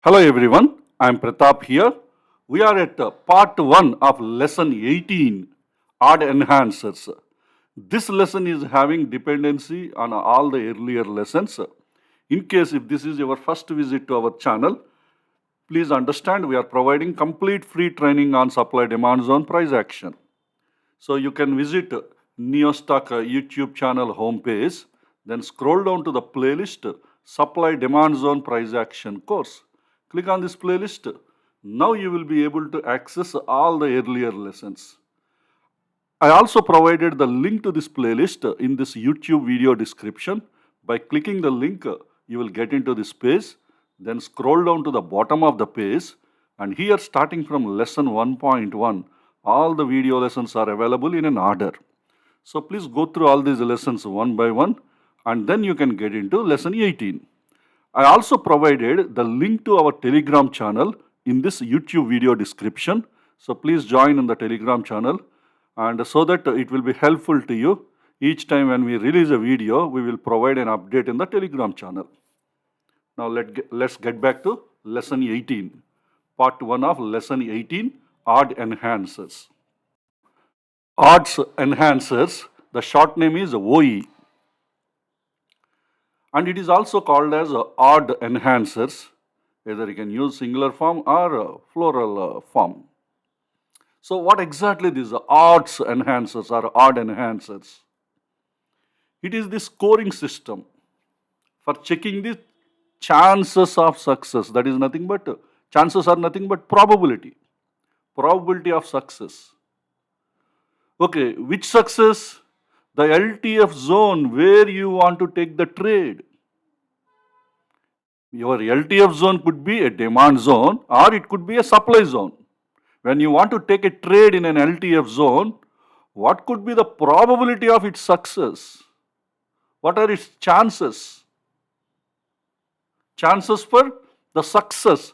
Hello everyone, I am Pratap here. We are at part 1 of lesson 18, Odd Enhancers. This lesson is having dependency on all the earlier lessons. In case if this is your first visit to our channel, please understand we are providing complete free training on supply demand zone price action. So you can visit NeoStock YouTube channel homepage, then scroll down to the playlist Supply Demand Zone Price Action course. Click on this playlist. Now you will be able to access all the earlier lessons. I also provided the link to this playlist in this YouTube video description. By clicking the link, you will get into this page. Then scroll down to the bottom of the page, and here starting from lesson 1.1, all the video lessons are available in an order. So please go through all these lessons one by one, and then you can get into lesson 18. I also provided the link to our Telegram channel in this YouTube video description. So please join in the Telegram channel, and so that it will be helpful to you. Each time when we release a video, we will provide an update in the Telegram channel. Now let's get back to lesson 18, part 1 of lesson 18, Odd Enhancers. Odds Enhancers, the short name is OE. And it is also called as odd enhancers. Either you can use singular form or plural form. So what exactly these odds enhancers or odd enhancers? It is the scoring system for checking the chances of success. That is nothing but, chances are nothing but probability of success. Okay, which success? The LTF zone where you want to take the trade. Your LTF zone could be a demand zone or it could be a supply zone. When you want to take a trade in an LTF zone, what could be the probability of its success? What are its chances? Chances for the success.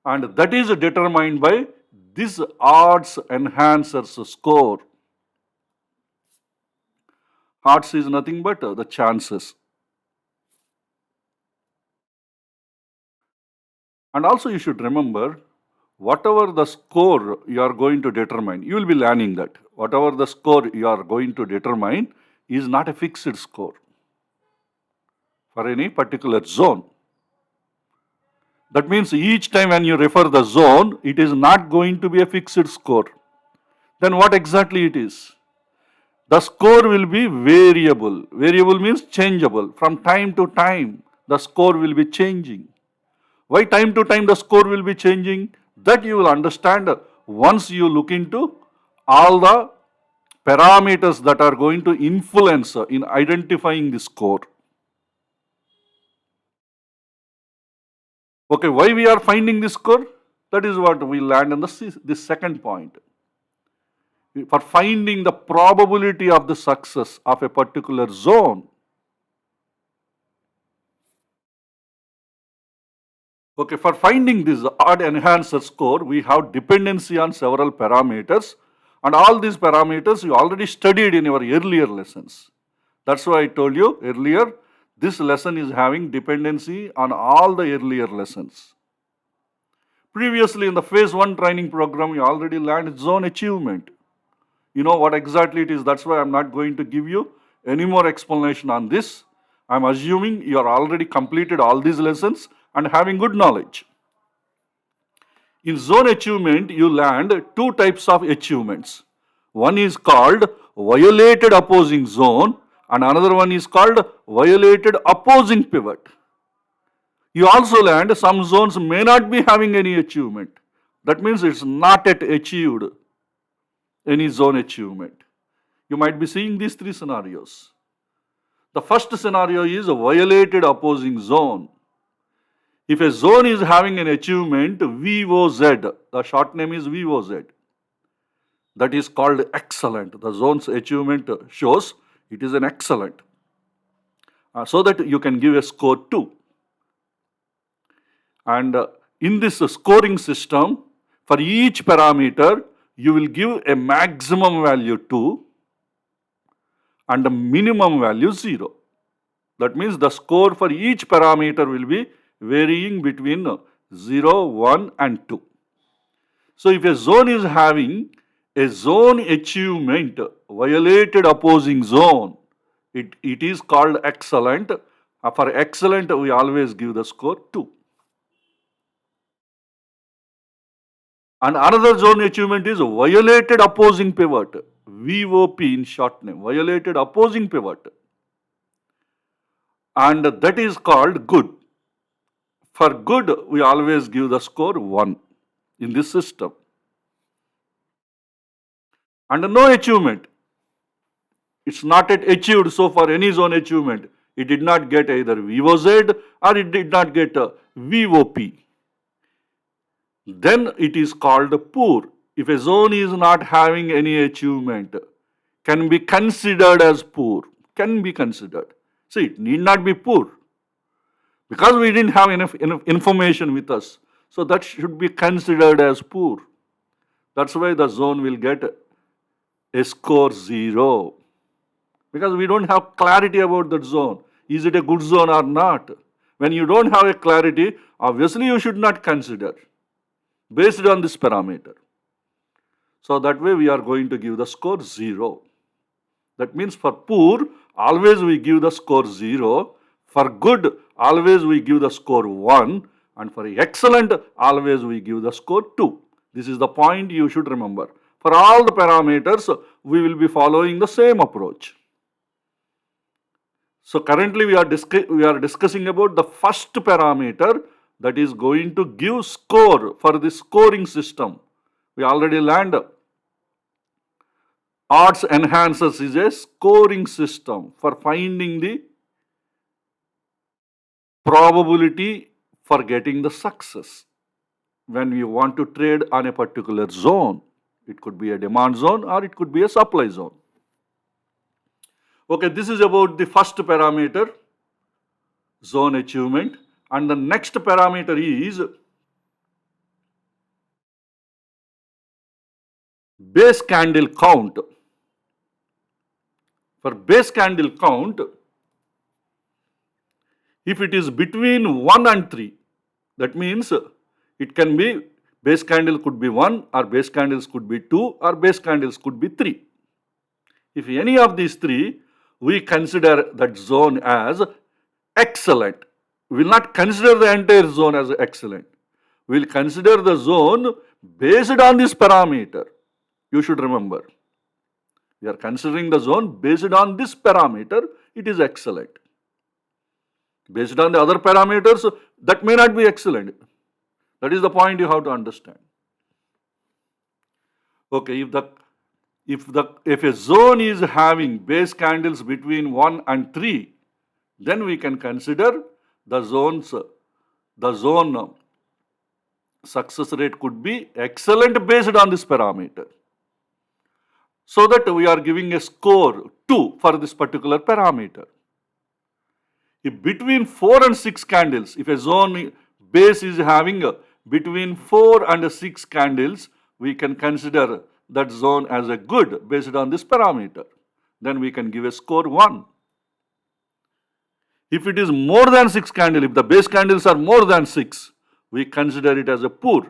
And that is determined by this odds enhancers score. Odds is nothing but the chances. And also you should remember, whatever the score you are going to determine, you will be learning that. Whatever the score you are going to determine is not a fixed score for any particular zone. That means each time when you refer the zone, it is not going to be a fixed score. Then what exactly it is? The score will be variable. Variable means changeable. From time to time, the score will be changing. Why time to time the score will be changing? That you will understand once you look into all the parameters that are going to influence in identifying the score. Okay, why we are finding this score? That is what we learned in this second point. For finding the probability of the success of a particular zone. Okay, for finding this odd enhancer score, we have dependency on several parameters, and all these parameters you already studied in your earlier lessons. That's why I told you earlier, this lesson is having dependency on all the earlier lessons. Previously in the phase 1 training program, you already learned zone achievement. You know what exactly it is. That's why I'm not going to give you any more explanation on this. I'm assuming you are already completed all these lessons and having good knowledge. In zone achievement, you learned two types of achievements. One is called violated opposing zone and another one is called violated opposing pivot. You also learned some zones may not be having any achievement. That means it's not yet achieved any zone achievement. You might be seeing these three scenarios. The first scenario is a violated opposing zone. If a zone is having an achievement VOZ, the short name is VOZ, that is called excellent. The zone's achievement shows it is an excellent. So that you can give a score 2. And in this scoring system, for each parameter, you will give a maximum value 2 and a minimum value 0. That means the score for each parameter will be varying between 0, 1 and 2. So if a zone is having a zone achievement violated opposing zone, it is called excellent. For excellent, we always give the score 2. And another zone achievement is violated opposing pivot, VOP in short name, violated opposing pivot. And that is called good. For good, we always give the score 1 in this system. And no achievement. It's not yet achieved, so for any zone achievement, it did not get either VOZ or it did not get a VOP. Then it is called poor. If a zone is not having any achievement, can be considered as poor. Can be considered. See, it need not be poor. Because we didn't have enough information with us. So that should be considered as poor. That's why the zone will get a score 0. Because we don't have clarity about that zone. Is it a good zone or not? When you don't have a clarity, obviously you should not consider based on this parameter. So that way we are going to give the score 0. That means for poor, always we give the score 0. For good, always we give the score 1. And for excellent, always we give the score 2. This is the point you should remember. For all the parameters, we will be following the same approach. So currently we are discussing about the first parameter that is going to give score for the scoring system. We already learned odds enhancers is a scoring system for finding the probability for getting the success when we want to trade on a particular zone. It could be a demand zone or it could be a supply zone. Okay, this is about the first parameter, zone achievement. And the next parameter is base candle count. For base candle count, if it is between 1 and 3, that means it can be base candle could be 1 or base candles could be 2 or base candles could be 3. If any of these 3, we consider that zone as excellent. We will not consider the entire zone as excellent. We will consider the zone based on this parameter. You should remember. We are considering the zone based on this parameter, it is excellent. Based on the other parameters, that may not be excellent. That is the point you have to understand. Okay, if a zone is having base candles between 1 and 3, then we can consider the zone success rate could be excellent based on this parameter. So that we are giving a score 2 for this particular parameter. If between 4 and 6 candles, if a zone base is having between 4 and 6 candles, we can consider that zone as a good based on this parameter. Then we can give a score 1. If it is more than 6 candles, if the base candles are more than 6, we consider it as a poor.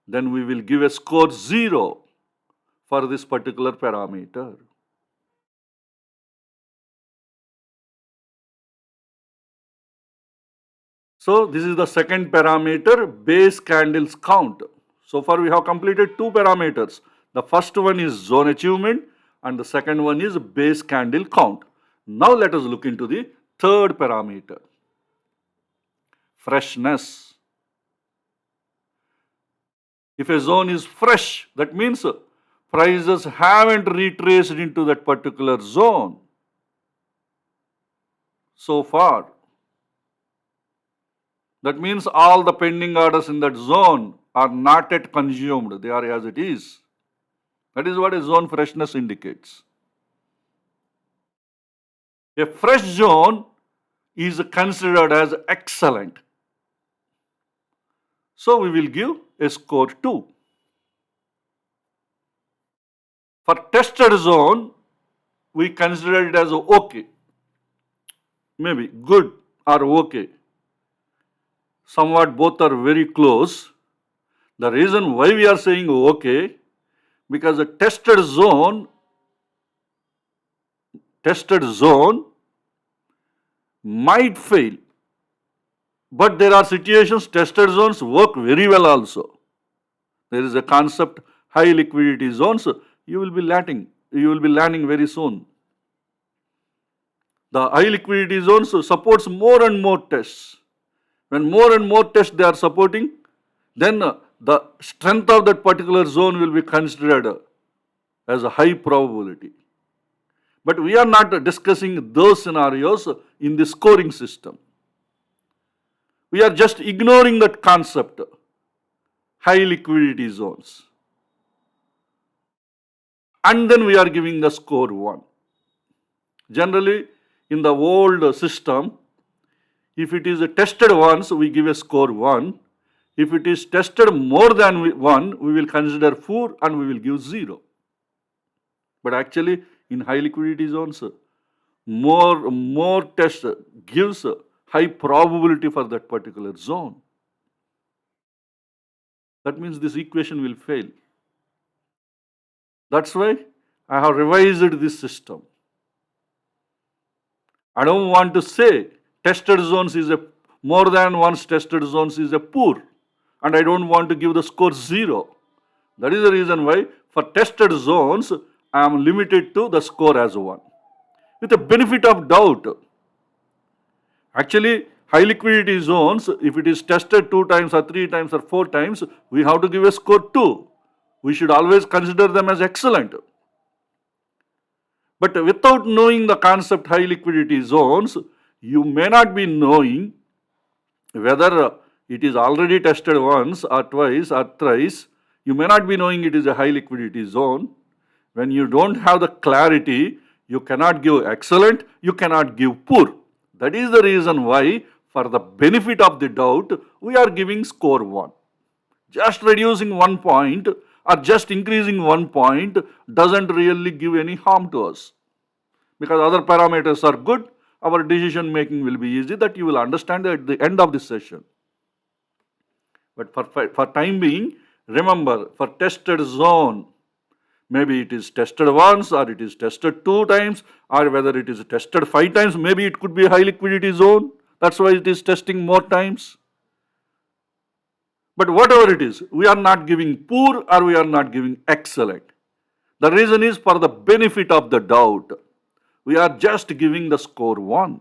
Then we will give a score 0 for this particular parameter. So this is the second parameter, base candles count. So far we have completed 2 parameters. The first one is zone achievement and the second one is base candle count. Now let us look into the third parameter, freshness. If a zone is fresh, that means prices haven't retraced into that particular zone so far. That means all the pending orders in that zone are not yet consumed, they are as it is. That is what a zone freshness indicates. A fresh zone is considered as excellent. So we will give a score 2. For tested zone, we consider it as okay, maybe good or okay. somewhat both are very close. The reason why we are saying okay, because the tested zone might fail, but there are situations tested zones work very well also. There is a concept high liquidity zones. You will be learning very soon. The high liquidity zones supports more and more tests. When more and more tests they are supporting, then the strength of that particular zone will be considered as a high probability. But we are not discussing those scenarios in the scoring system. We are just ignoring that concept, high liquidity zones. And then we are giving the score 1. Generally, in the old system, if it is tested once, we give a score 1. If it is tested more than 1, we will consider poor and we will give 0. But actually, in high liquidity zones, more test gives high probability for that particular zone. That means this equation will fail. That's why I have revised this system. I don't want to say tested zones is a more than once tested zones is a poor, and I don't want to give the score 0. That is the reason why for tested zones I am limited to the score as 1. With the benefit of doubt, actually high liquidity zones, if it is tested 2 times or 3 times or 4 times, we have to give a score 2. We should always consider them as excellent. But without knowing the concept high liquidity zones, you may not be knowing whether it is already tested once or twice or thrice. You may not be knowing it is a high liquidity zone. When you don't have the clarity, you cannot give excellent, you cannot give poor. That is the reason why, for the benefit of the doubt, we are giving score 1. Just reducing 1 point or just increasing 1 point doesn't really give any harm to us. Because other parameters are good, our decision making will be easy. That you will understand at the end of this session. But for time being, remember, for tested zone, maybe it is tested once or it is tested 2 times, or whether it is tested 5 times, maybe it could be a high liquidity zone. That's why it is testing more times. But whatever it is, we are not giving poor or we are not giving excellent. The reason is for the benefit of the doubt. We are just giving the score 1.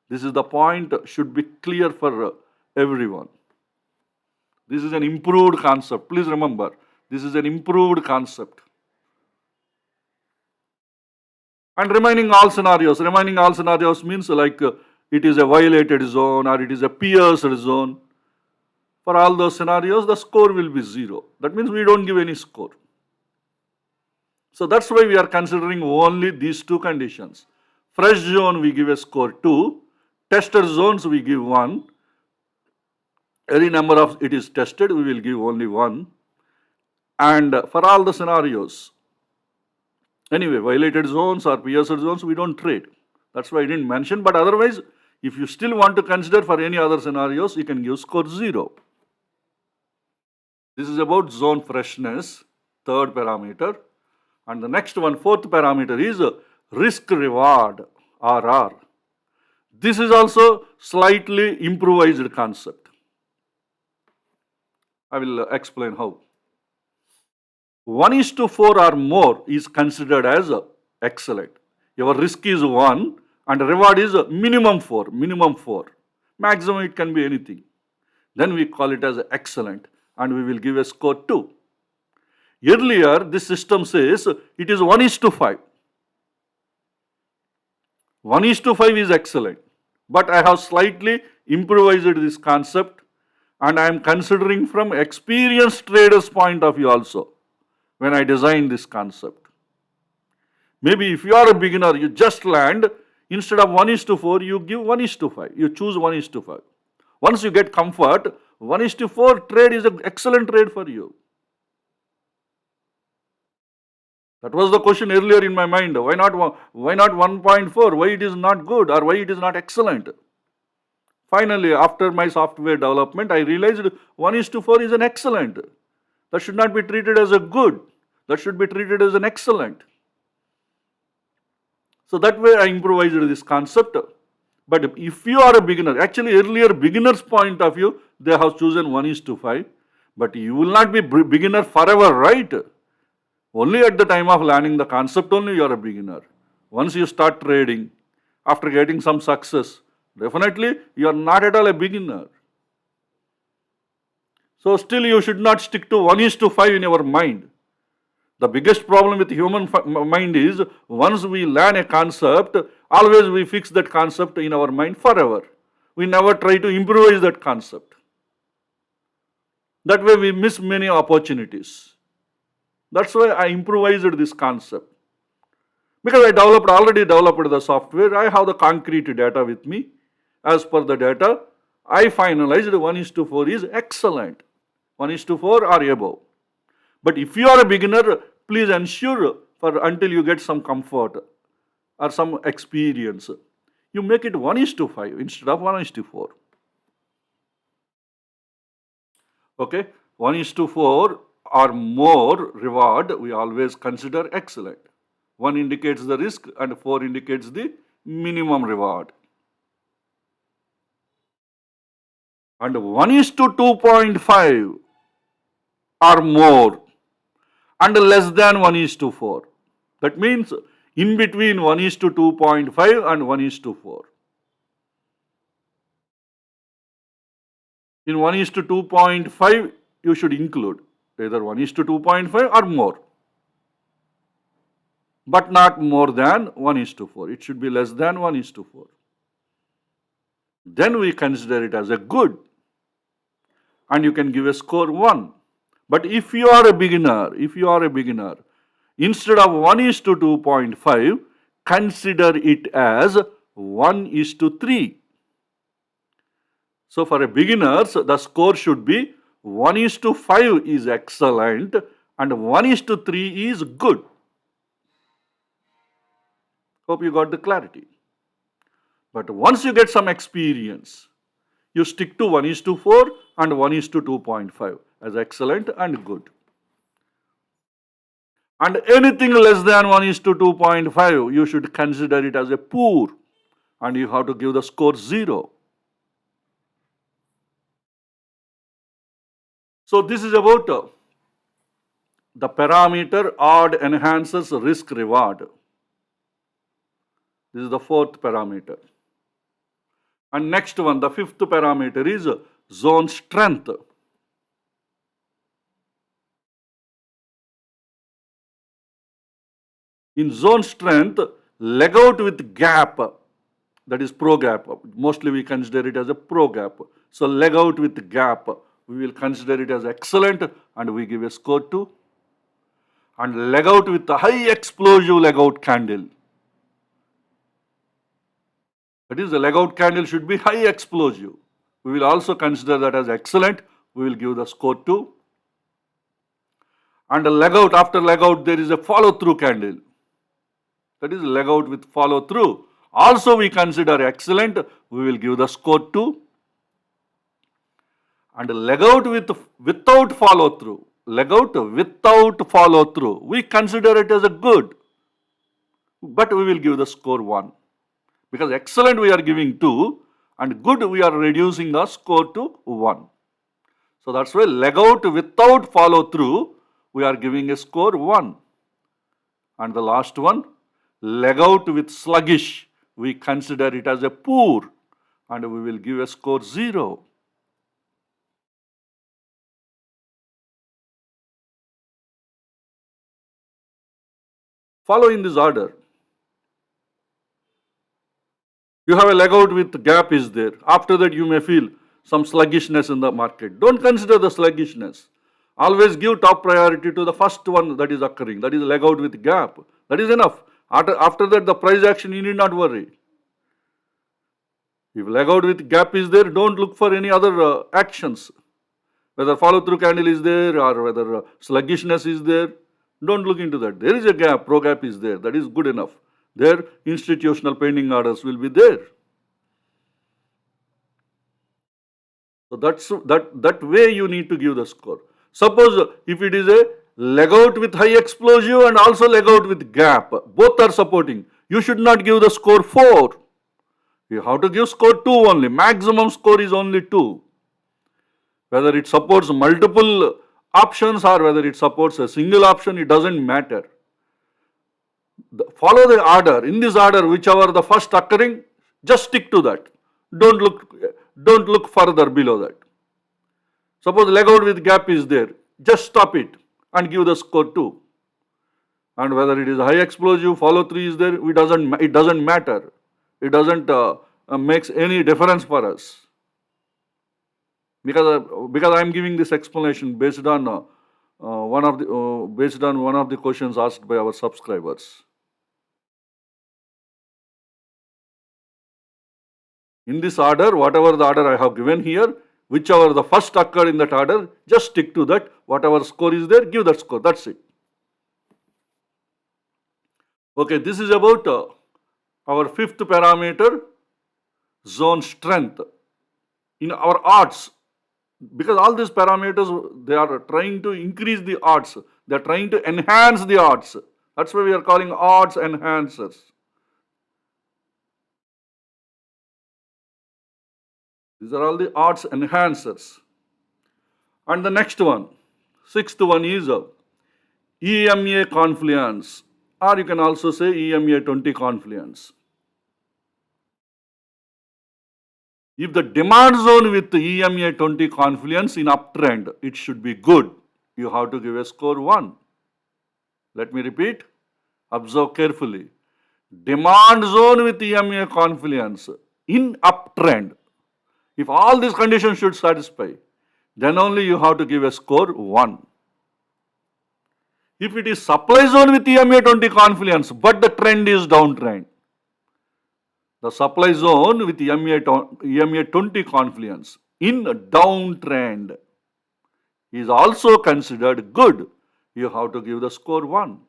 This is the point, should be clear for everyone. This is an improved concept. Please remember, this is an improved concept. And remaining all scenarios means like it is a violated zone or it is a pierced zone. For all those scenarios, the score will be 0. That means we don't give any score. So that's why we are considering only these 2 conditions. Fresh zone we give a score 2. Tested zones we give 1. Any number of it is tested, we will give only 1. And for all the scenarios, anyway, violated zones or pierced zones, we don't trade. That's why I didn't mention. But otherwise, if you still want to consider for any other scenarios, you can give score 0. This is about zone freshness, 3rd parameter. And the next one, 4th parameter is risk reward, RR. This is also slightly improvised concept. I will explain how. 1:4 or more is considered as excellent. Your risk is 1 and reward is minimum 4. Maximum it can be anything. Then we call it as excellent and we will give a score 2. Earlier, this system says it is 1:5. 1:5 is excellent. But I have slightly improvised this concept and I am considering from experienced traders' point of view also when I designed this concept. Maybe if you are a beginner, you just land, instead of 1:4, you give 1:5. You choose 1:5. Once you get comfort, 1:4 trade is an excellent trade for you. That was the question earlier in my mind. Why not 1.4? Why it is not good or why it is not excellent? Finally, after my software development, I realized 1:4 is an excellent. That should not be treated as a good. That should be treated as an excellent. So that way I improvised this concept. But if you are a beginner, actually earlier beginners point of view, they have chosen 1:5. But you will not be beginner forever, right? Only at the time of learning the concept only you are a beginner. Once you start trading, after getting some success, definitely you are not at all a beginner. So still you should not stick to 1:5 in your mind. The biggest problem with human mind is once we learn a concept, always we fix that concept in our mind forever. We never try to improvise that concept. That way we miss many opportunities. That's why I improvised this concept. Because I already developed the software, I have the concrete data with me. As per the data, I finalized 1:4 is excellent. 1:4 or above. But if you are a beginner, please ensure until you get some comfort or some experience, you make it 1:5 instead of 1:4. Okay, 1:4 or more reward we always consider excellent. 1 indicates the risk and 4 indicates the minimum reward. And 1:2.5 or more and less than 1:4. That means in between 1:2.5 and 1:4. In 1:2.5, you should include either 1:2.5 or more, but not more than 1:4. It should be less than 1:4. Then we consider it as a good, and you can give a score 1. But if you are a beginner, instead of 1:2.5, consider it as 1:3. So for a beginners, the score should be 1:5 is excellent and 1:3 is good. Hope you got the clarity. But once you get some experience, you stick to 1:4 and 1:2.5 as excellent and good. And anything less than 1:2.5, you should consider it as a poor, and you have to give the score 0. So this is about the parameter odd enhances risk reward. This is the 4th parameter. And next one, the 5th parameter is zone strength. In zone strength, leg out with gap, that is pro gap. Mostly we consider it as a pro gap. So leg out with gap, we will consider it as excellent and we give a score 2. And leg out with a high explosive leg out candle. That is, the leg out candle should be high explosive. We will also consider that as excellent. We will give the score 2. And a leg out, after leg out, there is a follow through candle. That is leg out with follow through. Also we consider excellent. We will give the score 2. And leg out without follow through. Leg out without follow through. We consider it as a good. But we will give the score 1. Because excellent we are giving 2 and good we are reducing the score to 1. So that's why leg out without follow through we are giving a score 1. And the last one, leg out with sluggish, we consider it as a poor and we will give a score 0. Follow in this order. You have a leg out with gap is there. After that you may feel some sluggishness in the market. Don't consider the sluggishness. Always give top priority to the first one that is occurring. That is leg out with gap. That is enough. After that the price action you need not worry. If leg out with gap is there, don't look for any other actions. Whether follow through candle is there or whether sluggishness is there. Don't look into that. There is a gap, pro gap is there. That is good enough. Their institutional pending orders will be there. So that way you need to give the score. Suppose if it is a leg out with high explosive and also leg out with gap, both are supporting, you should not give the score 4. You have to give score 2 only. Maximum score is only 2. Whether it supports multiple options or whether it supports a single option, it doesn't matter. Follow the order. In this order, whichever the first occurring, just stick to that. Don't look, don't look further below that. Suppose leg out with gap is there, just stop it and give the score 2. And whether it is high explosive, follow 3 is there, it doesn't matter. It doesn't makes any difference for us. Because I am giving this explanation based on one of the questions asked by our subscribers. In this order, whatever the order I have given here, whichever the first occurred in that order, just stick to that. Whatever score is there, give that score. That's it. Okay, this is about our fifth parameter, zone strength. In our odds, because all these parameters, they are trying to increase the odds. They are trying to enhance the odds. That's why we are calling odds enhancers. These are all the odds enhancers. And the next one, sixth one is EMA Confluence, or you can also say EMA 20 Confluence. If the demand zone with EMA 20 Confluence in uptrend, it should be good. You have to give a score 1. Let me repeat. Observe carefully. Demand zone with EMA Confluence in uptrend. If all these conditions should satisfy, then only you have to give a score 1. If it is supply zone with EMA 20 Confluence, but the trend is downtrend, the supply zone with EMA 20 Confluence in downtrend is also considered good. You have to give the score 1.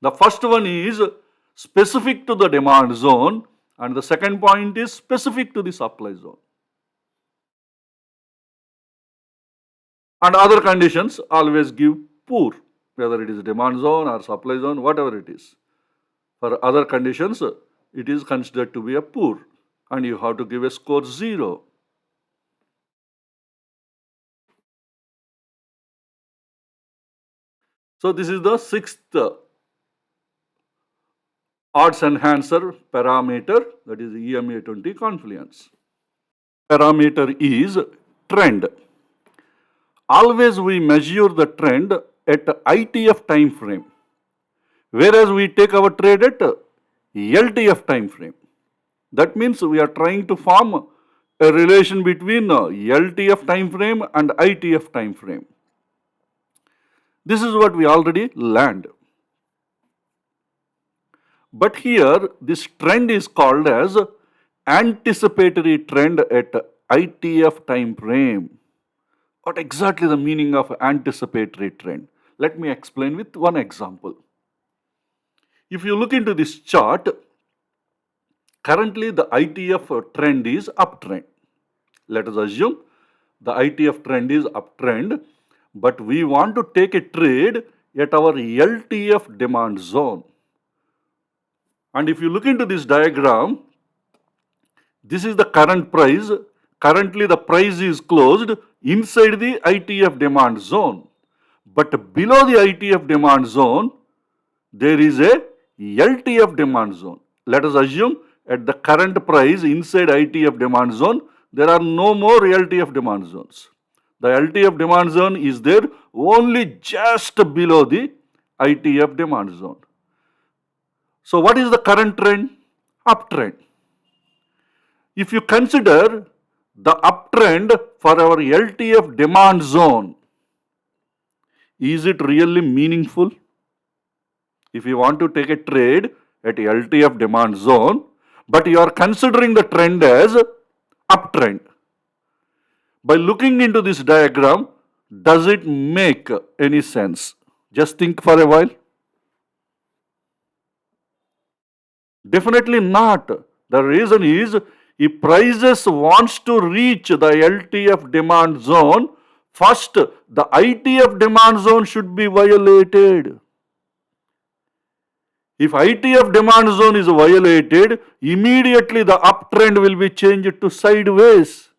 The first one is specific to the demand zone, and the second point is specific to the supply zone. And other conditions always give poor, whether it is demand zone or supply zone, whatever it is. For other conditions, it is considered to be a poor, and you have to give a score 0. So this is the sixth odds enhancer parameter, that is EMA 20 Confluence. Parameter is trend. Always we measure the trend at ITF time frame, whereas we take our trade at LTF time frame. That means we are trying to form a relation between LTF time frame and ITF time frame. This is what we already learned. But here this trend is called as anticipatory trend at ITF time frame. What exactly the meaning of anticipatory trend? Let me explain with one example. If you look into this chart, currently the ITF trend is uptrend. Let us assume the ITF trend is uptrend, but we want to take a trade at our LTF demand zone. And if you look into this diagram, this is the current price. Currently the price is closed inside the ITF demand zone. But below the ITF demand zone, there is a LTF demand zone. Let us assume at the current price inside ITF demand zone, there are no more LTF demand zones. The LTF demand zone is there only just below the ITF demand zone. So what is the current trend? Uptrend. If you consider the uptrend for our LTF demand zone, is it really meaningful? If you want to take a trade at LTF demand zone, but you are considering the trend as uptrend, by looking into this diagram, does it make any sense? Just think for a while. Definitely not. The reason is, If prices wants to reach the LTF demand zone, first the ITF demand zone should be violated. If ITF demand zone is violated, immediately the uptrend will be changed to sideways.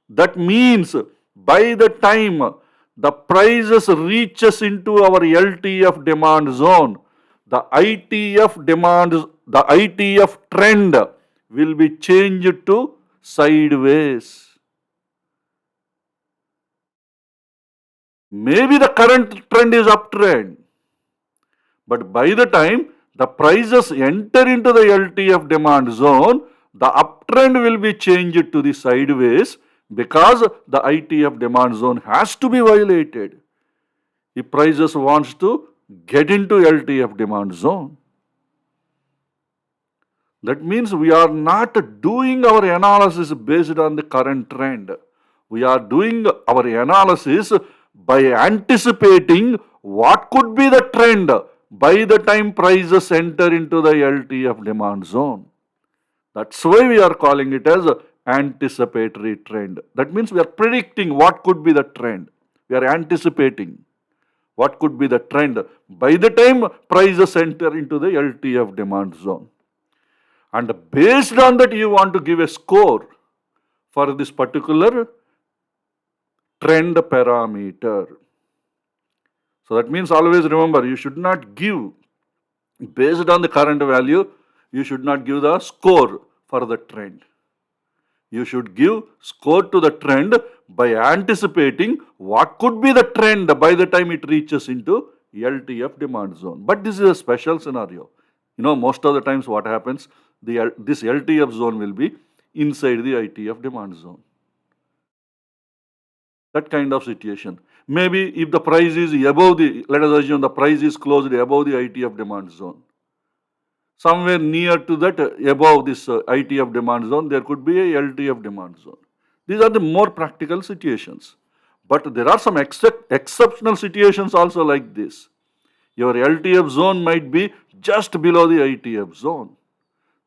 That means by the time the prices reaches into our LTF demand zone, the ITF trend will be changed to sideways. Maybe the current trend is uptrend, but by the time the prices enter into the LTF demand zone, the uptrend will be changed to the sideways because the ITF demand zone has to be violated if prices wants to get into LTF demand zone. That means we are not doing our analysis based on the current trend. We are doing our analysis by anticipating what could be the trend by the time prices enter into the LTF demand zone. That's why we are calling it as anticipatory trend. That means we are predicting what could be the trend. We are anticipating what could be the trend by the time prices enter into the LTF demand zone. And based on that, you want to give a score for this particular trend parameter. So that means always remember, you should not give based on the current value, you should not give the score for the trend. You should give score to the trend by anticipating what could be the trend by the time it reaches into LTF demand zone. But this is a special scenario. Most of the times what happens, this LTF zone will be inside the ITF demand zone. That kind of situation. Maybe if the price is above let us assume the price is closed above the ITF demand zone. Somewhere near to that, above this ITF demand zone, there could be a LTF demand zone. These are the more practical situations. But there are some exceptional situations also like this. Your LTF zone might be just below the ITF zone.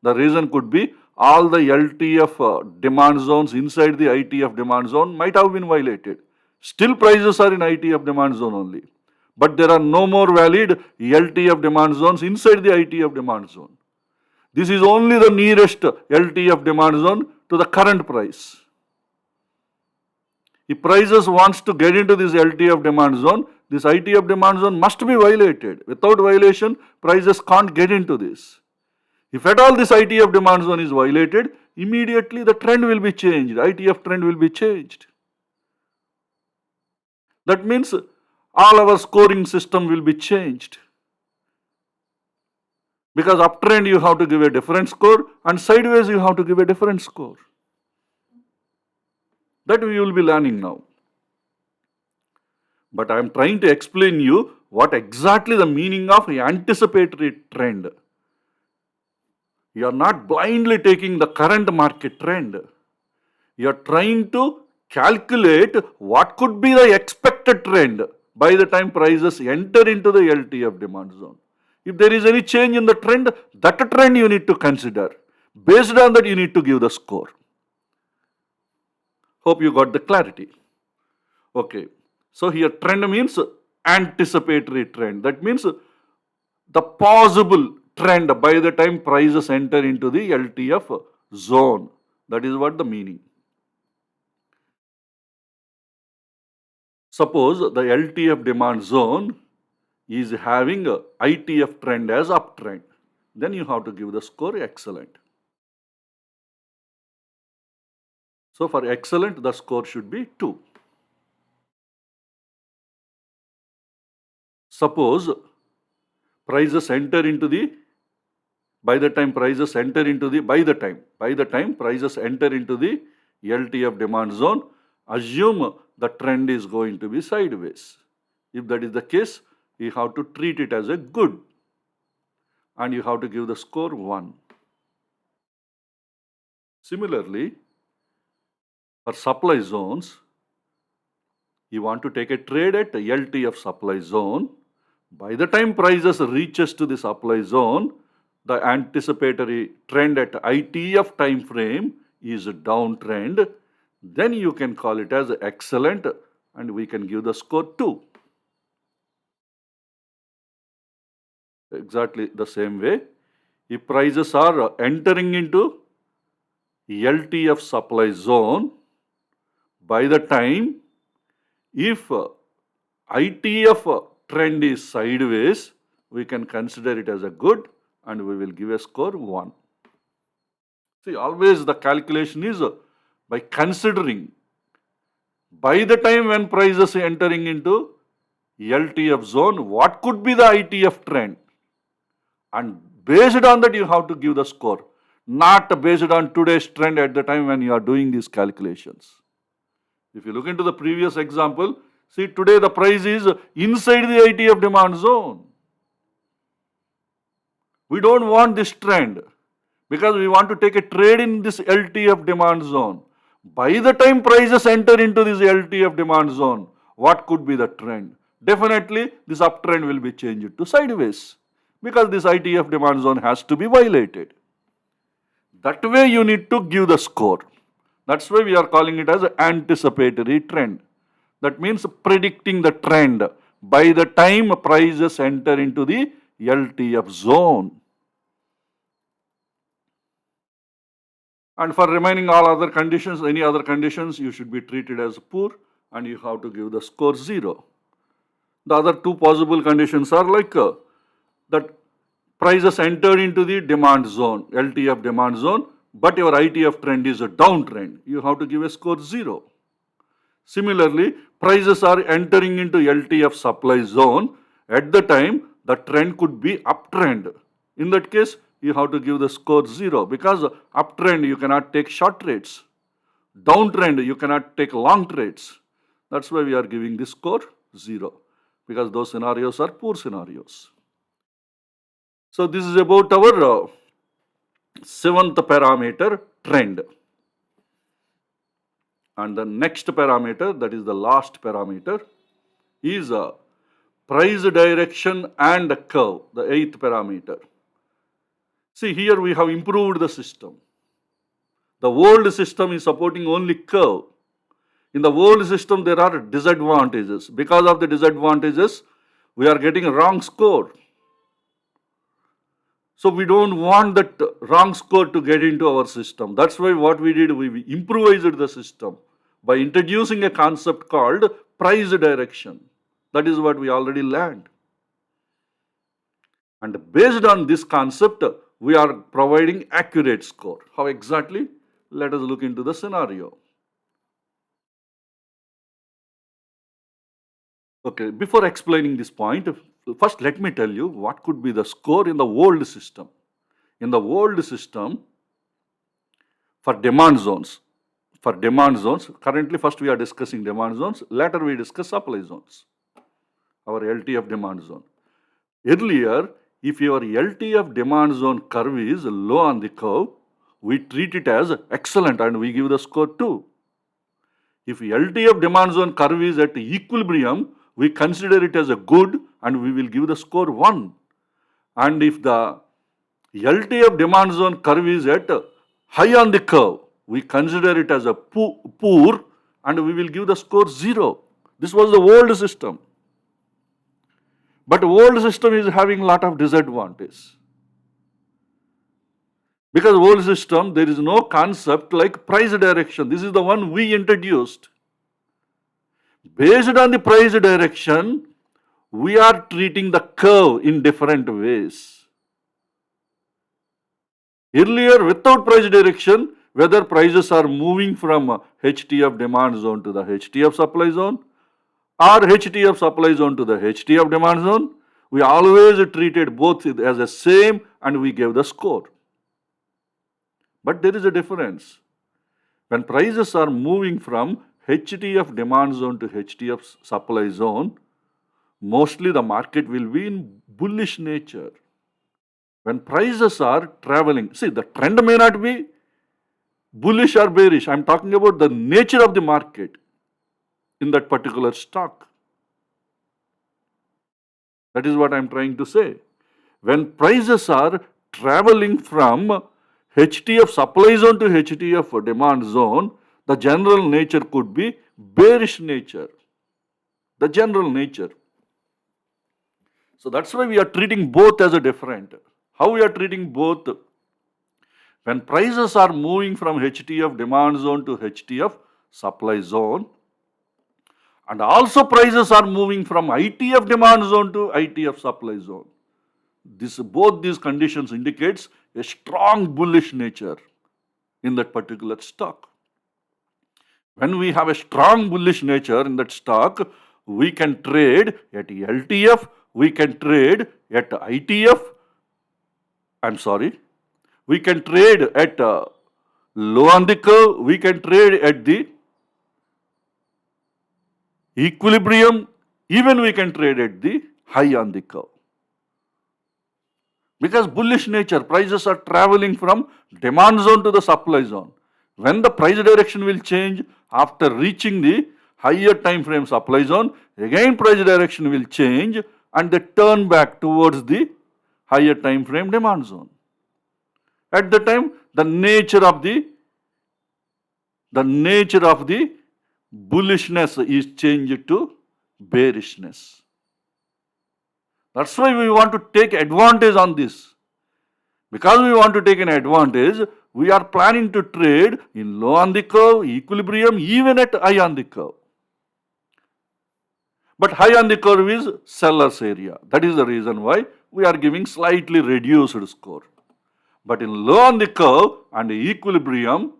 The reason could be all the LTF demand zones inside the ITF demand zone might have been violated. Still prices are in ITF demand zone only. But there are no more valid LTF demand zones inside the ITF demand zone. This is only the nearest LTF demand zone to the current price. If prices wants to get into this LTF demand zone, this ITF demand zone must be violated. Without violation, prices can't get into this. If at all this ITF demand zone is violated, immediately the trend will be changed. ITF trend will be changed. That means all our scoring system will be changed. Because uptrend you have to give a different score and sideways you have to give a different score. That we will be learning now. But I am trying to explain you what exactly the meaning of anticipatory trend. You are not blindly taking the current market trend. You are trying to calculate what could be the expected trend by the time prices enter into the LTF demand zone. If there is any change in the trend, that trend you need to consider. Based on that, you need to give the score. Hope you got the clarity. Okay. So here trend means anticipatory trend. That means the possible trend by the time prices enter into the LTF zone. That is what the meaning. Suppose the LTF demand zone is having a ITF trend as uptrend. Then you have to give the score excellent. So for excellent, the score should be 2. Suppose prices enter into the by the time prices enter into the prices enter into the LTF demand zone, assume the trend is going to be sideways. If that is the case, you have to treat it as a good and you have to give the score 1. Similarly, for supply zones, you want to take a trade at LTF supply zone. By the time prices reaches to the supply zone, the anticipatory trend at ITF time frame is a downtrend, then you can call it as excellent and we can give the score 2. Exactly the same way, if prices are entering into LTF supply zone, by the time if ITF trend is sideways, we can consider it as a good and we will give a score 1. See, always the calculation is by considering by the time when prices entering into LTF zone, what could be the ITF trend? And based on that, you have to give the score, not based on today's trend at the time when you are doing these calculations. If you look into the previous example, see today the price is inside the ITF demand zone. We don't want this trend because we want to take a trade in this LTF demand zone. By the time prices enter into this LTF demand zone, what could be the trend? Definitely this uptrend will be changed to sideways because this ITF demand zone has to be violated. That way you need to give the score. That's why we are calling it as an anticipatory trend. That means predicting the trend by the time prices enter into the LTF zone. And for remaining all other conditions, any other conditions, you should be treated as poor and you have to give the score 0. The other two possible conditions are like that prices entered into the demand zone, LTF demand zone, but your ITF trend is a downtrend. You have to give a score 0. Similarly, prices are entering into LTF supply zone. At the time, the trend could be uptrend. In that case, you have to give the score 0 because uptrend you cannot take short trades. Downtrend you cannot take long trades. That's why we are giving this score 0 because those scenarios are poor scenarios. So this is about our 7th parameter, trend. And the next parameter, that is the last parameter, is price direction and curve, the 8th parameter. See, here we have improved the system. The old system is supporting only curve. In the old system, there are disadvantages. Because of the disadvantages, we are getting a wrong score. So we don't want that wrong score to get into our system. That's why what we did, we improvised the system by introducing a concept called price direction. That is what we already learned. And based on this concept, we are providing accurate score. How exactly? Let us look into the scenario. Okay, before explaining this point, first let me tell you what could be the score in the old system. In the old system, for demand zones, currently first we are discussing demand zones, later we discuss supply zones, our LTF demand zone. Earlier, if your LTF demand zone curve is low on the curve, we treat it as excellent and we give the score 2. If LTF demand zone curve is at equilibrium, we consider it as a good and we will give the score 1. And if the LTF demand zone curve is at high on the curve, we consider it as a poor and we will give the score 0. This was the old system. But old system is having a lot of disadvantages. Because old system, there is no concept like price direction. This is the one we introduced. Based on the price direction, we are treating the curve in different ways. Earlier, without price direction, whether prices are moving from HTF demand zone to the HTF supply zone or HTF supply zone to the HTF demand zone, we always treated both as the same and we gave the score. But there is a difference. When prices are moving from HTF demand zone to HTF supply zone, mostly the market will be in bullish nature. When prices are traveling, see the trend may not be bullish or bearish. I'm talking about the nature of the market in that particular stock. That is what I'm trying to say. When prices are traveling from HTF supply zone to HTF demand zone, the general nature could be bearish nature. The general nature. So that's why we are treating both as a different. How we are treating both? When prices are moving from HTF demand zone to HTF supply zone, and also prices are moving from ITF demand zone to ITF supply zone. Both these conditions indicates a strong bullish nature in that particular stock. When we have a strong bullish nature in that stock, we can trade at LTF, we can trade at ITF, we can trade at low on the curve, we can trade at the equilibrium, even we can trade at the high on the curve. Because bullish nature, prices are traveling from demand zone to the supply zone. When the price direction will change after reaching the higher time frame supply zone, again price direction will change and they turn back towards the higher time frame demand zone. At the time, the nature of the bullishness is changed to bearishness. That's why we want to take advantage on this. Because we want to take an advantage, we are planning to trade in low on the curve, equilibrium, even at high on the curve. But high on the curve is seller's area. That is the reason why we are giving slightly reduced score. But in low on the curve and equilibrium,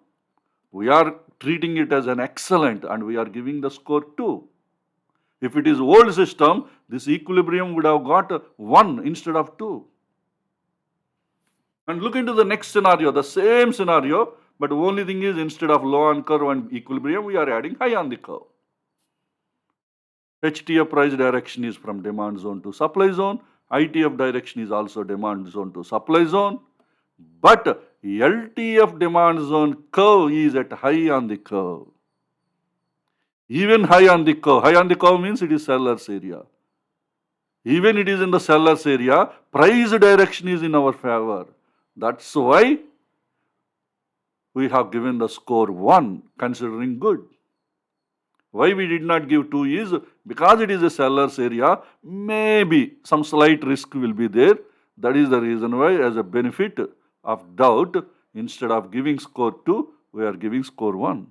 we are treating it as an excellent and we are giving the score 2. If it is old system, this equilibrium would have got 1 instead of 2. And look into the next scenario, the same scenario, but the only thing is instead of low on curve and equilibrium, we are adding high on the curve. HTF price direction is from demand zone to supply zone. ITF direction is also demand zone to supply zone. But LTF demand zone curve is at high on the curve. Even high on the curve means it is seller's area. Even it is in the seller's area, price direction is in our favor. That's why we have given the score 1, considering good. Why we did not give 2 is because it is a seller's area, maybe some slight risk will be there. That is the reason why, as a benefit of doubt, instead of giving score 2, we are giving score 1.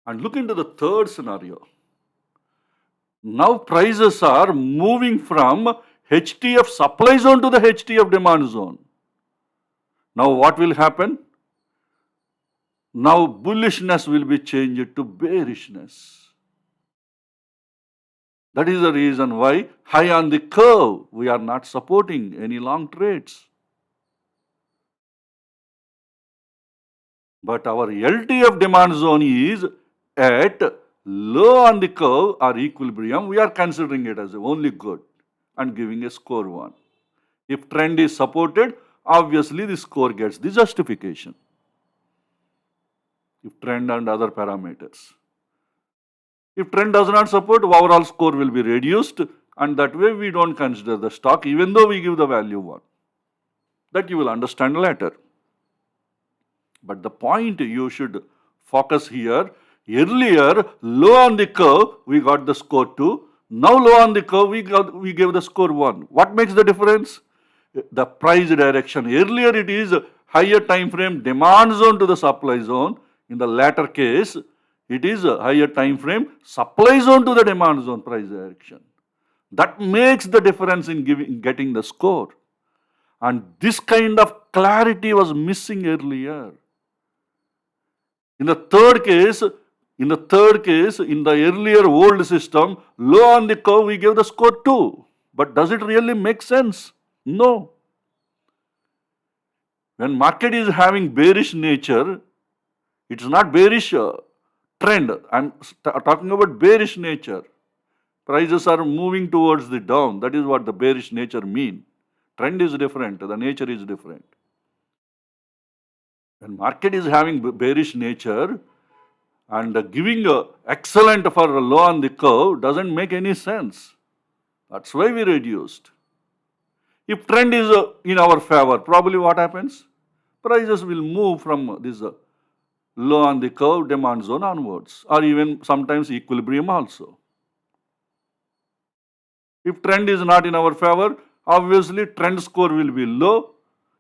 And look into the third scenario. Now prices are moving from HTF supply zone to the HTF demand zone. Now what will happen? Now bullishness will be changed to bearishness. That is the reason why high on the curve we are not supporting any long trades. But our LTF demand zone is at low on the curve or equilibrium. We are considering it as only good and giving a score 1. If trend is supported, obviously the score gets the justification. If trend and other parameters. If trend does not support, overall score will be reduced and that way we don't consider the stock even though we give the value 1. That you will understand later. But the point you should focus here, earlier low on the curve we got the score 2. Now low on the curve we gave the score 1. What makes the difference? The price direction. Earlier it is higher time frame demand zone to the supply zone. In the latter case, it is a higher time frame supply zone to the demand zone price direction. That makes the difference in getting the score. And this kind of clarity was missing earlier. In the third case, in the earlier old system, low on the curve we gave the score 2. But does it really make sense? No. When market is having bearish nature, it's not bearish trend. I'm talking about bearish nature. Prices are moving towards the down. That is what the bearish nature mean. Trend is different. The nature is different. When market is having bearish nature and giving excellent for low on the curve doesn't make any sense. That's why we reduced. If trend is in our favor, probably what happens? Prices will move from this low on the curve demand zone onwards, or even sometimes equilibrium also. If trend is not in our favor, obviously trend score will be low.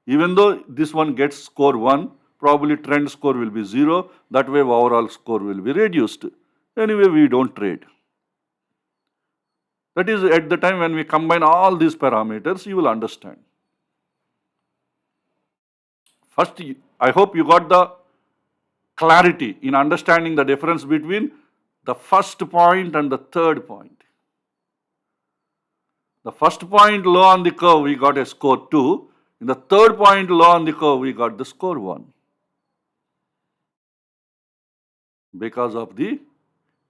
Even though this one gets score 1, probably trend score will be 0. That way overall score will be reduced. Anyway, we don't trade. That is at the time when we combine all these parameters, you will understand. First, I hope you got the clarity in understanding the difference between the first point and the third point. The first point low on the curve, we got a score 2. In the third point low on the curve, we got the score 1. Because of the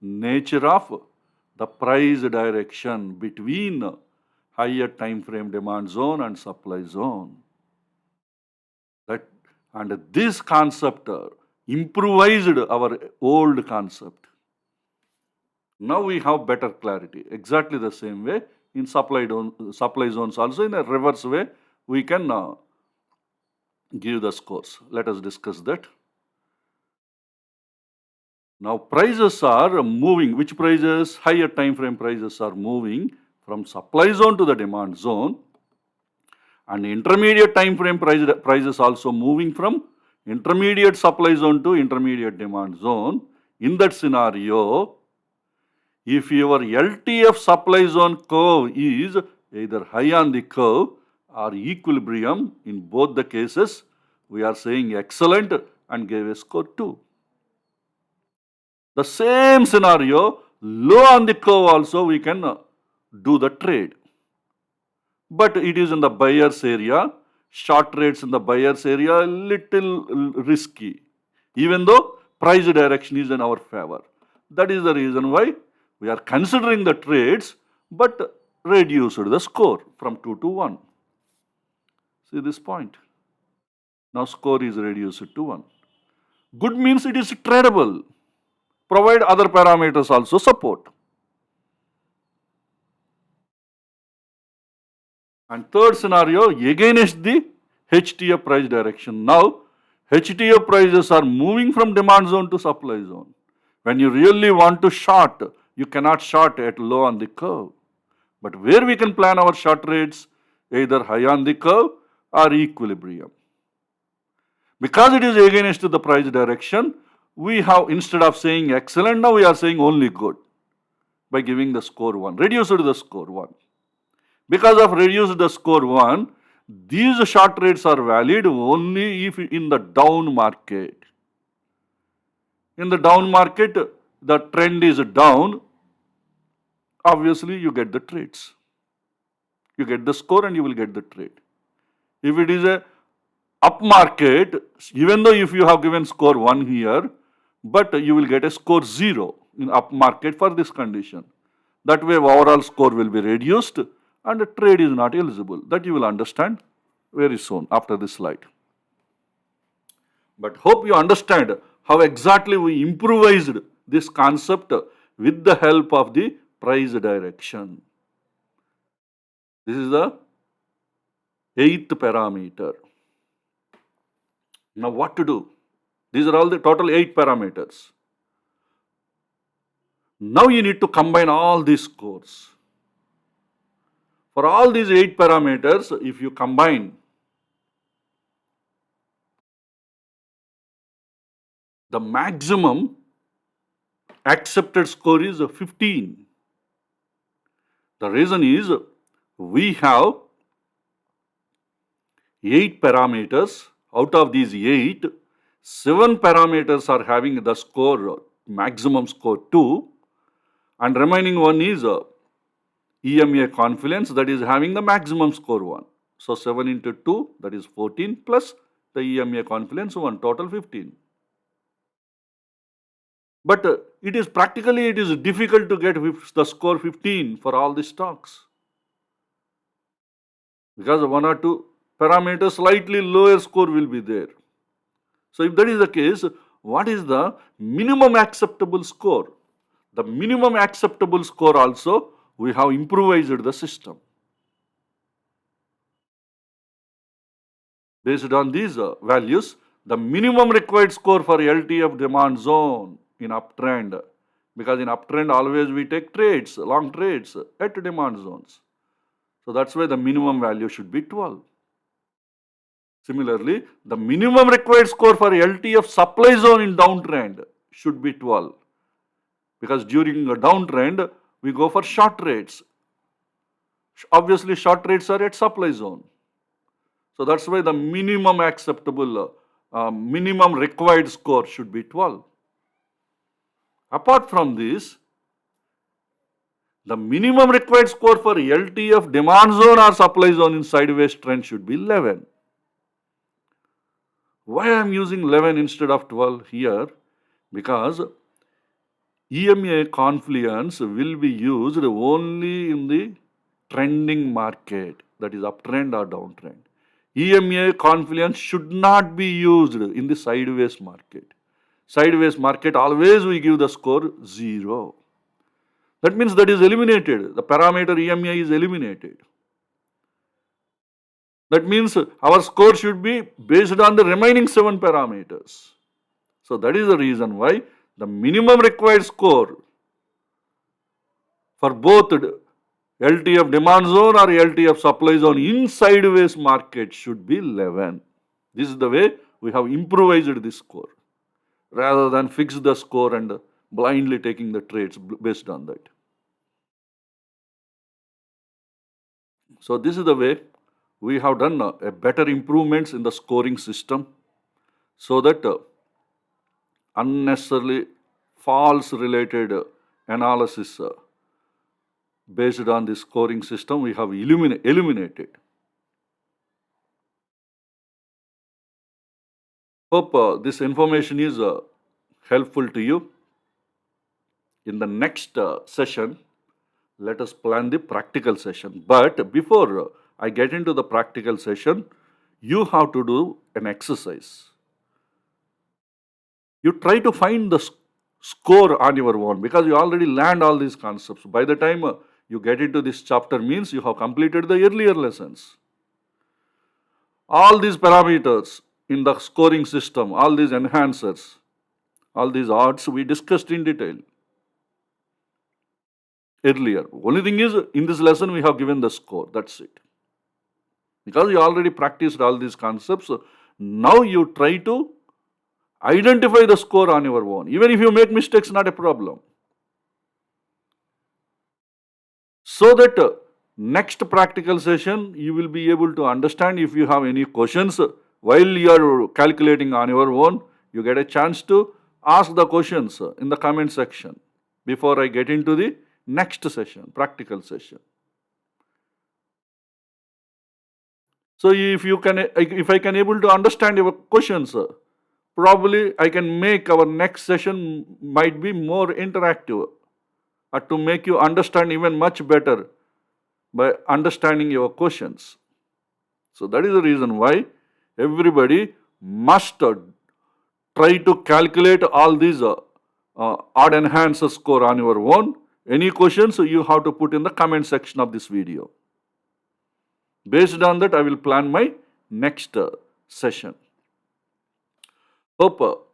nature of the price direction between higher time frame demand zone and supply zone. And this concept improvised our old concept. Now we have better clarity. Exactly the same way in supply zones also, in a reverse way, we can give the scores. Let us discuss that. Now prices are moving. Which prices? Higher time frame prices are moving from supply zone to the demand zone, and intermediate time frame prices also moving from intermediate supply zone to intermediate demand zone. In that scenario, if your LTF supply zone curve is either high on the curve or equilibrium, in both the cases, we are saying excellent and gave a score 2. The same scenario, low on the curve also we can do the trade. But it is in the buyer's area, short trades in the buyer's area, little risky, even though price direction is in our favor. That is the reason why we are considering the trades, but reduced the score from 2 to 1. See this point. Now score is reduced to 1. Good means it is tradable, provide other parameters also support. And third scenario, against the HTF price direction. Now, HTF prices are moving from demand zone to supply zone. When you really want to short, you cannot short at low on the curve. But where we can plan our short rates, either high on the curve or equilibrium. Because it is against the price direction, we have, instead of saying excellent, now we are saying only good by giving the score 1. Reduced the score 1. Because of reduced the score 1, these short rates are valid only if in the down market. In the down market, the trend is down, obviously you get the trades. You get the score and you will get the trade. If it is a up market, even though if you have given score 1 here, but you will get a score 0 in up market for this condition. That way overall score will be reduced and the trade is not eligible. That you will understand very soon after this slide. But hope you understand how exactly we improvised this concept with the help of the price direction. This is the 8th parameter. Now what to do? These are all the total 8 parameters. Now you need to combine all these scores. For all these 8 parameters, if you combine, the maximum accepted score is 15. The reason is we have 8 parameters. Out of these 8, 7 parameters are having the score, maximum score 2, and remaining one is EMA Confluence, that is having the maximum score 1. So 7 into 2, that is 14, plus the EMA Confluence 1, total 15. But it is difficult to get the score 15 for all the stocks. Because 1 or 2 parameters, slightly lower score will be there. So if that is the case, what is the minimum acceptable score? The minimum acceptable score also, we have improvised the system. Based on these values, the minimum required score for LTF demand zone in uptrend, because in uptrend always we take trades, long trades at demand zones. So that's why the minimum value should be 12. Similarly, the minimum required score for LTF supply zone in downtrend should be 12, because during a downtrend we go for short trades. Obviously, short trades are at supply zone. So that's why the minimum acceptable, minimum required score should be 12. Apart from this, the minimum required score for LTF demand zone or supply zone in sideways trend should be 11. Why I am using 11 instead of 12 here? Because EMA Confluence will be used only in the trending market, that is uptrend or downtrend. EMA Confluence should not be used in the sideways market. Sideways market, always we give the score 0. That means that is eliminated. The parameter EMA is eliminated. That means our score should be based on the remaining 7 parameters. So that is the reason why the minimum required score for both LTF demand zone or LTF supply zone in sideways market should be 11. This is the way we have improvised this score, rather than fix the score and blindly taking the trades based on that. So this is the way we have done a better improvements in the scoring system, so that unnecessarily false related analysis based on the scoring system we have eliminated. Hope this information is helpful to you. In the next session, let us plan the practical session. But before I get into the practical session, you have to do an exercise. You try to find the score on your own, because you already learned all these concepts. By the time you get into this chapter, means you have completed the earlier lessons. All these parameters in the scoring system, all these enhancers, all these odds we discussed in detail earlier. Only thing is, in this lesson we have given the score. That's it. Because you already practiced all these concepts, now you try to identify the score on your own. Even if you make mistakes, not a problem. So that next practical session, you will be able to understand. If you have any questions while you are calculating on your own, you get a chance to ask the questions in the comment section before I get into the next session, practical session. So if I can able to understand your questions, probably I can make our next session might be more interactive, to make you understand even much better by understanding your questions. So that is the reason why everybody must try to calculate all these odd enhancer score on your own. Any questions you have to put in the comment section of this video. Based on that, I will plan my next session. Hope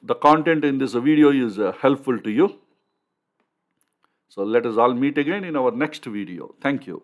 the content in this video is helpful to you. So let us all meet again in our next video. Thank you.